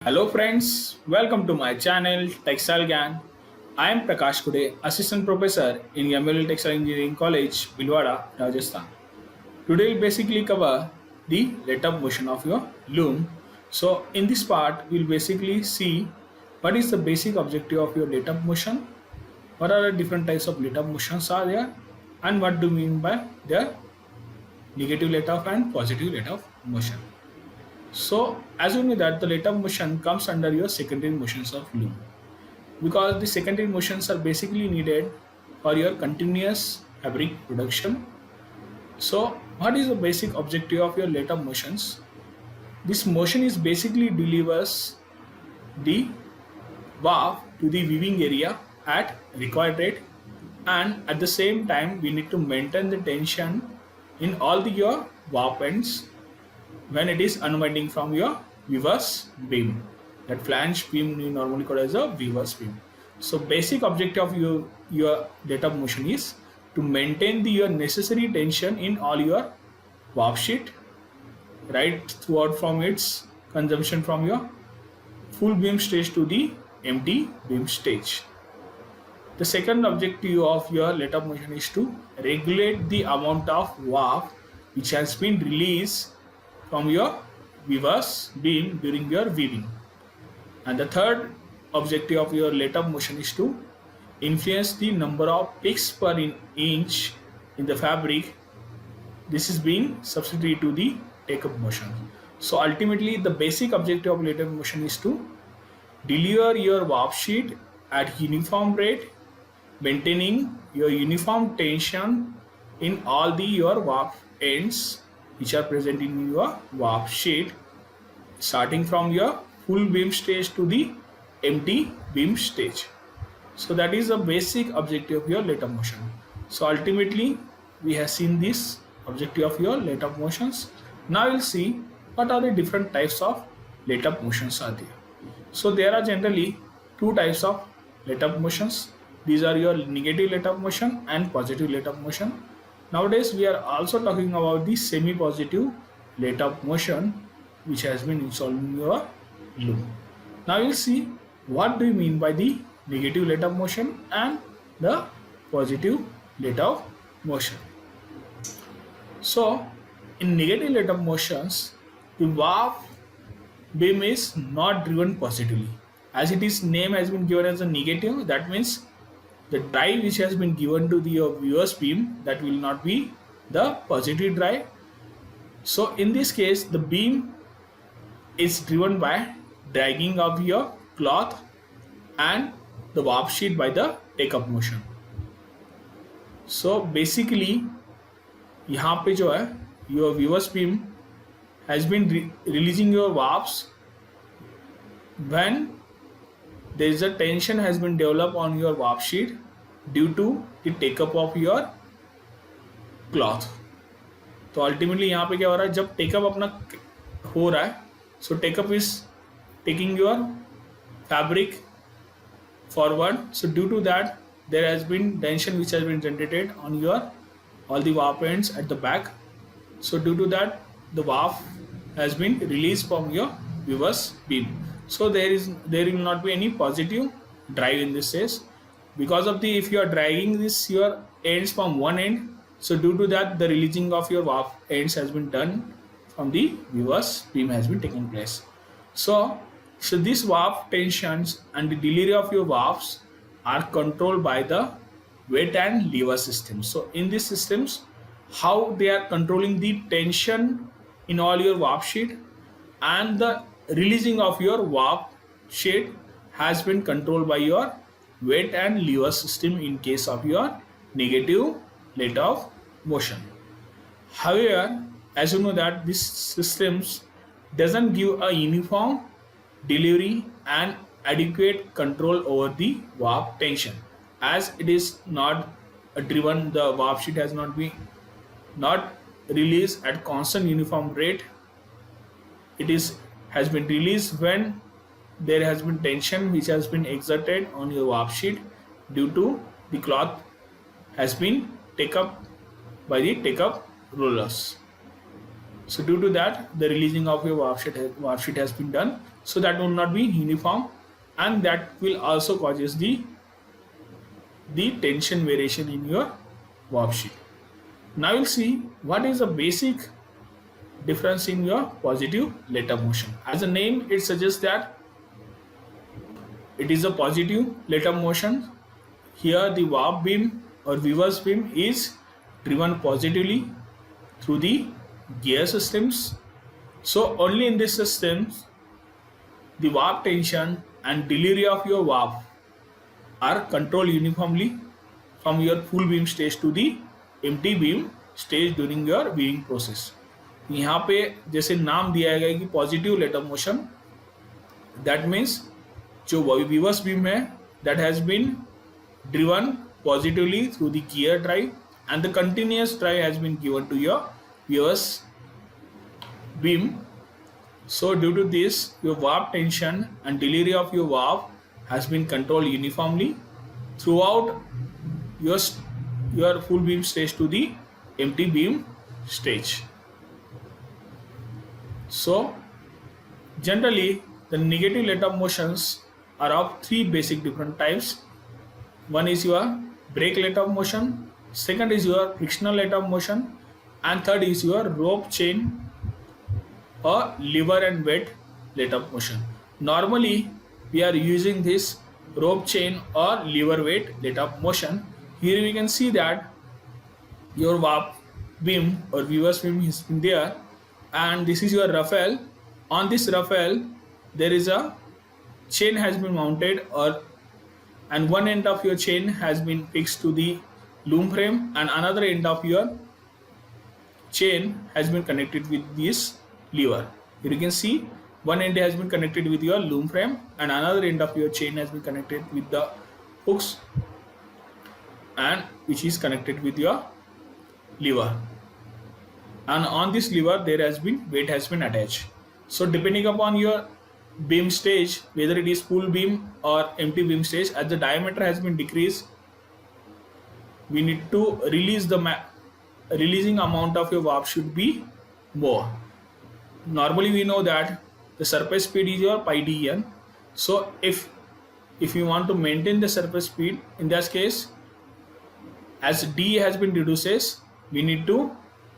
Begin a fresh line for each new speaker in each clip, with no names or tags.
Hello friends, welcome to my channel Textile Gan. I am Prakash Kude, Assistant Professor in ML Textile Engineering College, Bhilwara, Rajasthan. Today we'll basically cover the let-up motion of your loom. So in this part, we'll basically see what is the basic objective of your let-up motion, what are the different types of let-up motions are there, and what do you mean by their negative let-off and positive let-off motion. So as you know that the let-up motion comes under your secondary motions of loom because the secondary motions are basically needed for your continuous fabric production. So what is the basic objective of your let-up motions? This motion is basically delivers the warp to the weaving area at required rate, and at the same time we need to maintain the tension in all the your warp ends when it is unwinding from your weaver's beam. That flange beam we normally call as a weaver's beam. So basic objective of your let-up motion is to maintain your necessary tension in all your warp sheet right throughout from its consumption from your full beam stage to the empty beam stage. The second objective of your let-up motion is to regulate the amount of warp which has been released from your weaver's beam during your weaving. And the third objective of your let-up motion is to influence the number of picks per inch in the fabric. This is being substituted to the take-up motion. So ultimately the basic objective of let-up motion is to deliver your warp sheet at uniform rate, maintaining your uniform tension in all the your warp ends which are present in your warp sheet, starting from your full beam stage to the empty beam stage. So that is the basic objective of your let-up motion. So ultimately we have seen this objective of your let-up motions. Now we'll see what are the different types of let-up motions are there. So there are generally two types of let-up motions. These are your negative let-up motion and positive let-up motion. Nowadays we are also talking about the semi-positive let-up motion which has been installed in your loom. Now you will see what do you mean by the negative let-up motion and the positive let-up motion. So in negative let-up motions, the warp beam is not driven positively. As it is name has been given as a negative, that means the drive which has been given to the weaver's beam, that will not be the positive drive. So in this case the beam is driven by dragging of your cloth and the warp sheet by the take-up motion. So basically यहाँ पे जो है your weaver's beam has been releasing your warps when there is a tension has been developed on your warp sheet due to the take up of your cloth. तो ultimately यहाँ पे क्या हो रहा है, जब टेकअप अपना हो रहा है, so take up is taking your fabric forward. So due to that there has been tension which has been generated on your all the warp ends at the back. So due to that the warp has been released from your weaver's beam. So there will not be any positive drive in this case because of the, if you are dragging this your ends from one end, so due to that the releasing of your warp ends has been done from the weaver's beam has been taking place. So these warp tensions and the delivery of your warps are controlled by the weight and lever system. So in these systems, how they are controlling the tension in all your warp sheet and the releasing of your warp sheet has been controlled by your weight and lever system in case of your negative let-off motion. However, as you know that these systems doesn't give a uniform delivery and adequate control over the warp tension, as it is not driven, the warp sheet has not been not released at constant uniform rate. It is has been released when there has been tension which has been exerted on your warp sheet due to the cloth has been take up by the take up rollers. So due to that the releasing of your warp sheet has been done so that will not be uniform, and that will also causes the tension variation in your warp sheet. Now we'll see what is the basic difference in your positive let-up motion. As the name it suggests that it is a positive let-up motion. Here the warp beam or Weaver's beam is driven positively through the gear systems. So only in this systems the warp tension and delivery of your warp are controlled uniformly from your full beam stage to the empty beam stage during your weaving process. यहाँ पे जैसे नाम दिया गया है कि positive letup motion, that means जो viewers beam है that has been driven positively through the gear drive, and the continuous drive has been given to your Weaver's beam. So due to this, your warp tension and delivery of your warp has been controlled uniformly throughout your full beam stage to the empty beam stage. So generally the negative let-up motions are of three basic different types. One is your brake let-up motion, second is your frictional let-up motion, and third is your rope chain or lever and weight let-up motion. Normally we are using this rope chain or lever weight let-up motion. Here we can see that your warp beam or Weaver's beam is in there, and this is your raffle. On this raffle there is a chain has been mounted, and one end of your chain has been fixed to the loom frame, and another end of your chain has been connected with this lever. Here you can see one end has been connected with your loom frame and another end of your chain has been connected with the hooks, and which is connected with your lever, and on this lever there has been weight has been attached. So depending upon your beam stage, whether it is full beam or empty beam stage, as the diameter has been decreased, we need to release the releasing amount of your warp should be more. Normally we know that the surface speed is your pi dn. So if you want to maintain the surface speed, in that case, as d has been reduces, we need to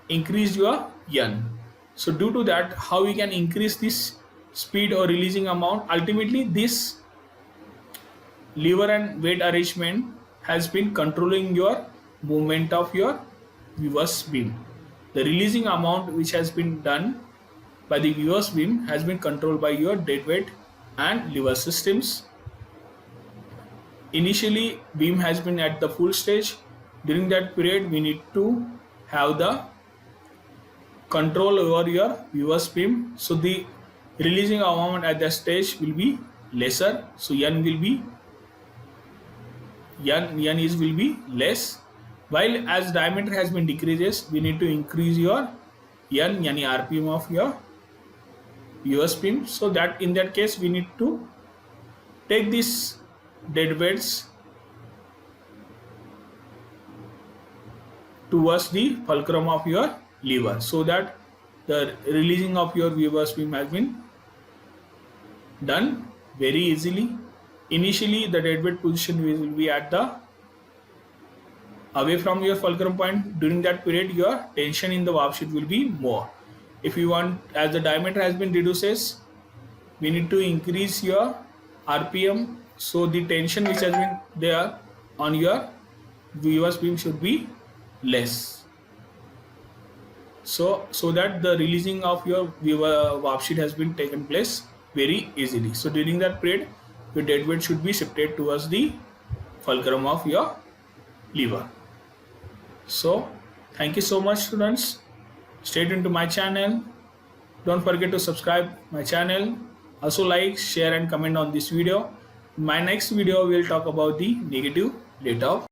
increase your n. So due to that, how we can increase this speed or releasing amount? Ultimately this lever and weight arrangement has been controlling your movement of your Weaver's beam. The releasing amount which has been done by the Weaver's beam has been controlled by your dead weight and lever systems. Initially beam has been at the full stage. During that period we need to have the control over your Weaver's beam, so the releasing amount at that stage will be lesser, so n will be less, while as diameter has been decreases, we need to increase your n, yani rpm of your Weaver's beam. So that in that case we need to take these dead weights towards the fulcrum of your lever, so that the releasing of your Weaver's beam has been done very easily. Initially the dead weight position will be at the away from your fulcrum point. During that period your tension in the warp sheet will be more. If you want, as the diameter has been reduces, we need to increase your rpm, so the tension which has been there on your Weaver's beam should be less, so that the releasing of your warp sheet has been taken place very easily. So during that period your dead weight should be shifted towards the fulcrum of your lever. So thank you so much students, stay tuned to my channel, don't forget to subscribe my channel, also like, share and comment on this video. My next video will talk about the negative let-up